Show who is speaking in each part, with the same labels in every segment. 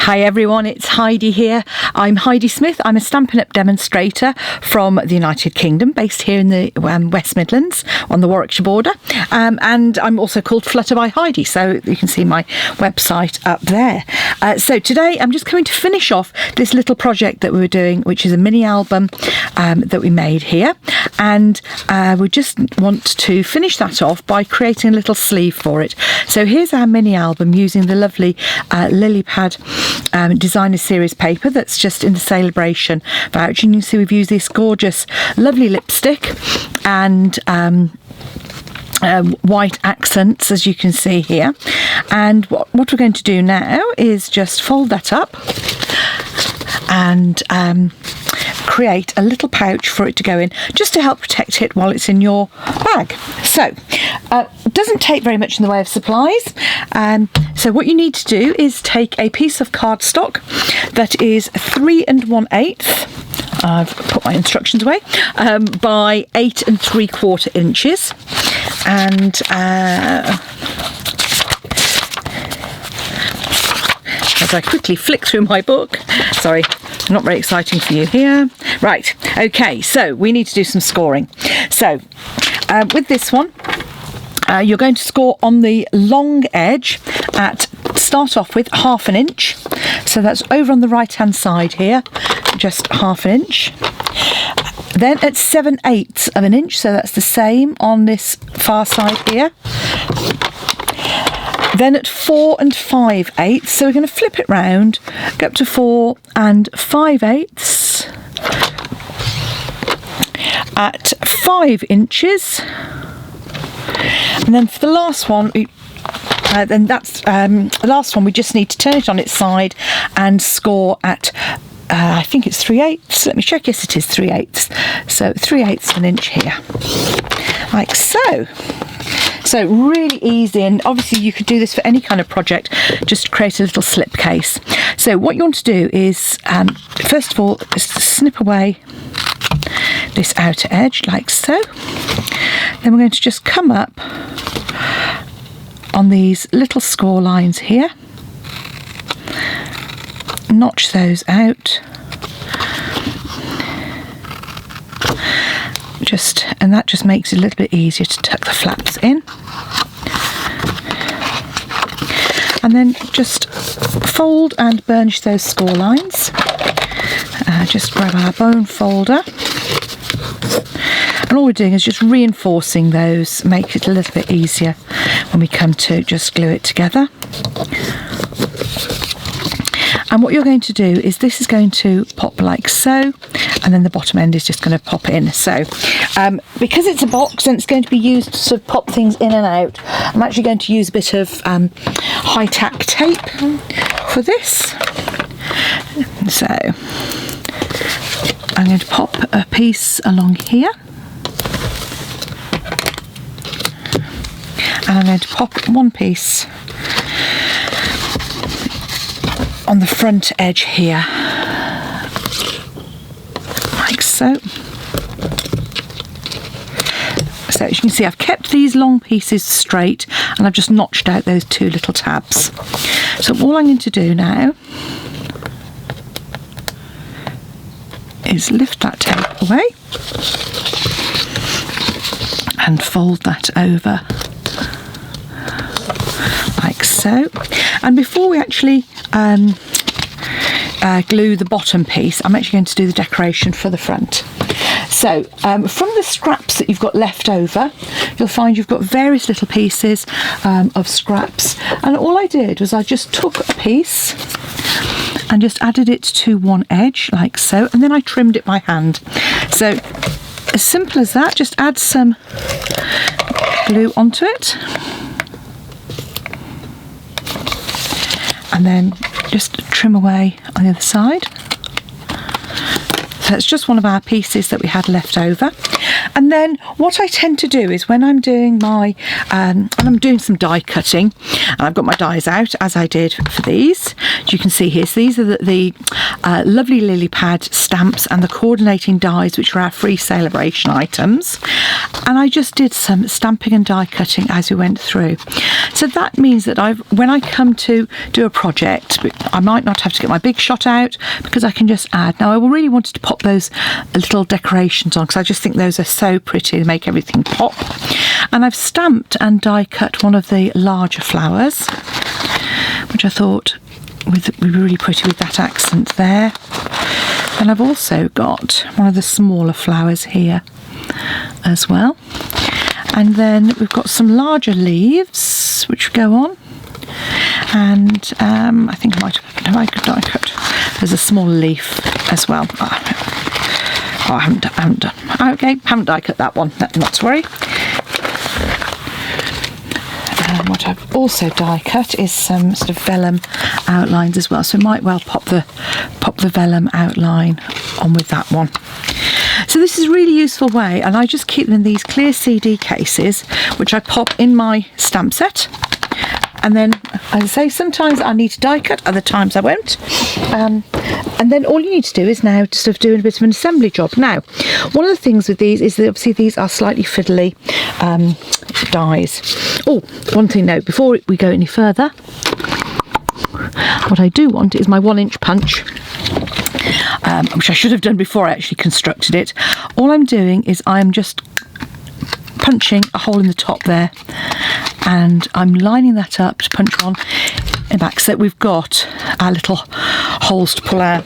Speaker 1: Hi everyone, it's Heidi here. I'm Heidi Smith. I'm a Stampin' Up demonstrator from the United Kingdom, based here in the West Midlands on the Warwickshire border. And I'm also called Flutter by Heidi, so you can see my website up there. So today I'm just going to finish off this little project that we were doing, which is a mini album that we made here. And we just want to finish that off by creating a little sleeve for it. So here's our mini album using the lovely Lily Pad designer series paper that's just in the celebration voucher. And you can see we've used this gorgeous lovely lipstick and white accents, as you can see here. And what we're going to do now is just fold that up and create a little pouch for it to go in, just to help protect it while it's in your bag. So it doesn't take very much in the way of supplies. So what you need to do is take a piece of cardstock that is 3 1/8. I've put my instructions away, by 8 3/4 inches, and as I quickly flick through my book, sorry, not very exciting for you here. Right, okay, so we need to do some scoring. So with this one, you're going to score on the long edge at, start off with 1/2 inch. So that's over on the right hand side here, just 1/2 inch. Then at 7/8 of an inch, so that's the same on this far side here. Then at 4 5/8, so we're going to flip it round, go up to 4 5/8 at 5 inches. And then for the last one, then that's the last one, we just need to turn it on its side and score at I think it's 3/8. Let me check. Yes, it is 3/8. So 3/8 of an inch here, like so. So really easy, and obviously you could do this for any kind of project, just create a little slip case. So what you want to do is, first of all, snip away this outer edge like so. Then we're going to just come up on these little score lines here, notch those out, and that just makes it a little bit easier to tuck the flaps in. And then just fold and burnish those score lines. Just grab our bone folder, and all we're doing is just reinforcing those, make it a little bit easier when we come to just glue it together. And what you're going to do is, this is going to pop like so, and then the bottom end is just going to pop in. So because it's a box and it's going to be used to sort of pop things in and out, I'm actually going to use a bit of high tack tape for this. So I'm going to pop a piece along here, and I'm going to pop one piece on the front edge here, like so. So as you can see, I've kept these long pieces straight, and I've just notched out those 2 little tabs. So all I'm going to do now is lift that tape away and fold that over like so. And before we actually glue the bottom piece, I'm actually going to do the decoration for the front. So from the scraps that you've got left over, you'll find you've got various little pieces of scraps, and all I did was I just took a piece and just added it to one edge like so, and then I trimmed it by hand. So as simple as that, just add some glue onto it, and then just trim away on the other side. So it's just one of our pieces that we had left over. And then what I tend to do is, when I'm doing my and I'm doing some die cutting, and I've got my dies out as I did for these, as you can see here. So these are the lovely lily pad stamps and the coordinating dies, which are our free celebration items. And I just did some stamping and die cutting as we went through. So that means that when I come to do a project, I might not have to get my big shot out because I can just add. Now I really wanted to pop those little decorations on because I just think those are so pretty. They make everything pop. And I've stamped and die cut one of the larger flowers, which I thought would be really pretty with that accent there. And I've also got one of the smaller flowers here as well. And then we've got some larger leaves which go on. And I think I might have die cut. There's a small leaf as well. I haven't done. Okay, haven't die cut that one. Not to worry. And what I've also die cut is some sort of vellum outlines as well. So I might well pop the vellum outline on with that one. So this is a really useful way, and I just keep them in these clear CD cases, which I pop in my stamp set. And then, as I say, sometimes I need to die cut, other times I won't. And then all you need to do is now sort of do a bit of an assembly job. Now, one of the things with these is that obviously these are slightly fiddly dies. Oh, one thing now, before we go any further, what I do want is my 1-inch punch, which I should have done before I actually constructed it. All I'm doing is I'm just punching a hole in the top there, and I'm lining that up to punch one in the back so that we've got our little holes to pull our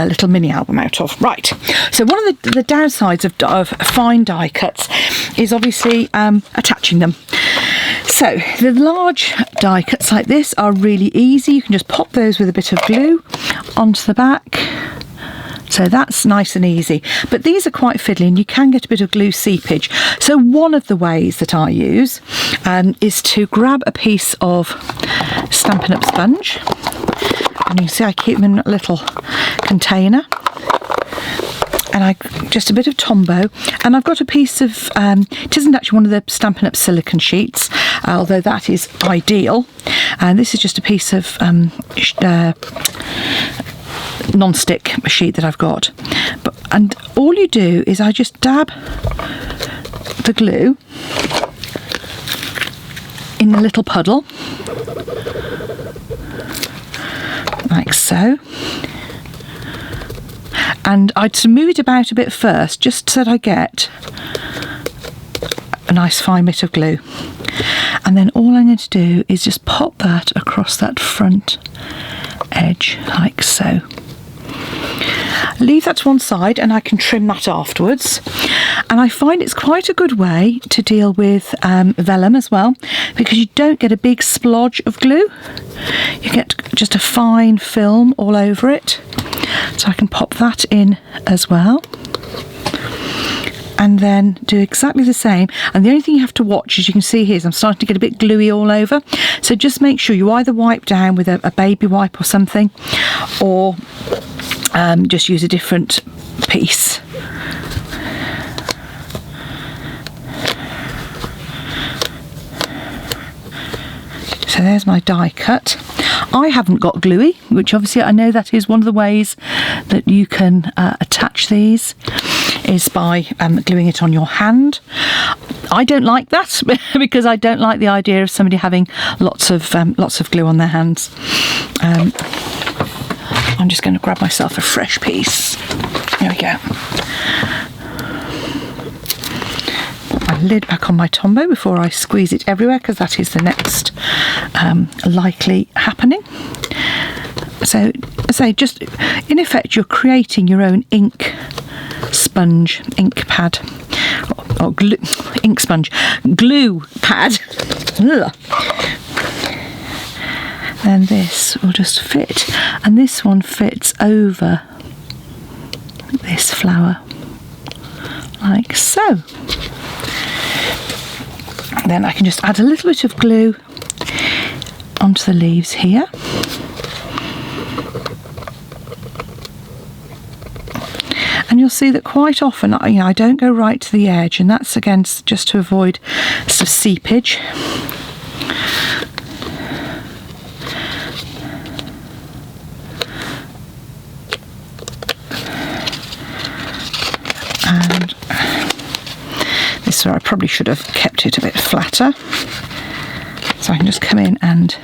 Speaker 1: little mini album out of. Right, so one of the downsides of fine die cuts is obviously attaching them. So the large die cuts like this are really easy. You can just pop those with a bit of glue onto the back. So that's nice and easy. But these are quite fiddly and you can get a bit of glue seepage. So one of the ways that I use is to grab a piece of Stampin' Up sponge. And you can see I keep them in a little container. And just a bit of Tombow, and I've got a piece of, it isn't actually one of the Stampin' Up silicone sheets, although that is ideal. And this is just a piece of non-stick sheet that I've got. And all you do is I just dab the glue in a little puddle, like so. And I'd move it about a bit first, just so that I get a nice fine bit of glue. And then all I'm going to do is just pop that across that front edge, like so. Leave that to one side and I can trim that afterwards. And I find it's quite a good way to deal with vellum as well, because you don't get a big splodge of glue. You get just a fine film all over it. So I can pop that in as well. And then do exactly the same. And the only thing you have to watch, as you can see here, is I'm starting to get a bit gluey all over. So just make sure you either wipe down with a baby wipe or something, or just use a different piece. So there's my die cut. I haven't got gluey, which obviously I know that is one of the ways that you can attach these, is by gluing it on your hand. I don't like that because I don't like the idea of somebody having lots of glue on their hands. I'm just going to grab myself a fresh piece. There we go. Put my lid back on my Tombow before I squeeze it everywhere, because that is the next likely happening. So just in effect you're creating your own ink sponge, ink pad, or glue, ink sponge, glue pad. Then this will just fit, and this one fits over this flower like so. Then I can just add a little bit of glue onto the leaves here. And you'll see that quite often I don't go right to the edge, and that's again just to avoid some seepage. So I probably should have kept it a bit flatter. So I can just come in and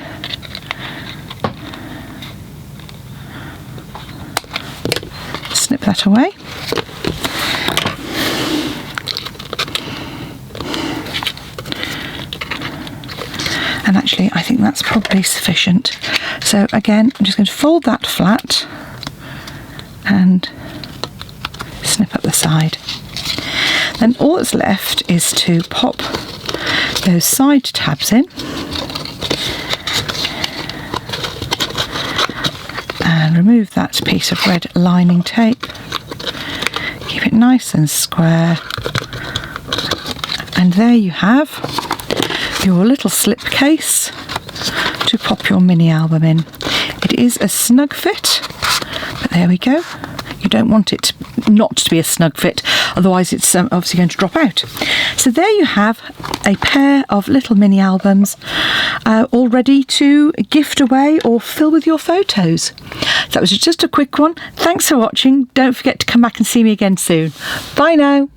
Speaker 1: snip that away. And actually I think that's probably sufficient. So again, I'm just going to fold that flat and snip up the side. Then all that's left is to pop those side tabs in and remove that piece of red lining tape. Keep it nice and square. And there you have your little slip case to pop your mini album in. It is a snug fit, but there we go. You don't want it not to be a snug fit, otherwise it's obviously going to drop out. So there you have a pair of little mini albums all ready to gift away or fill with your photos. That was just a quick one. Thanks for watching. Don't forget to come back and see me again soon. Bye now.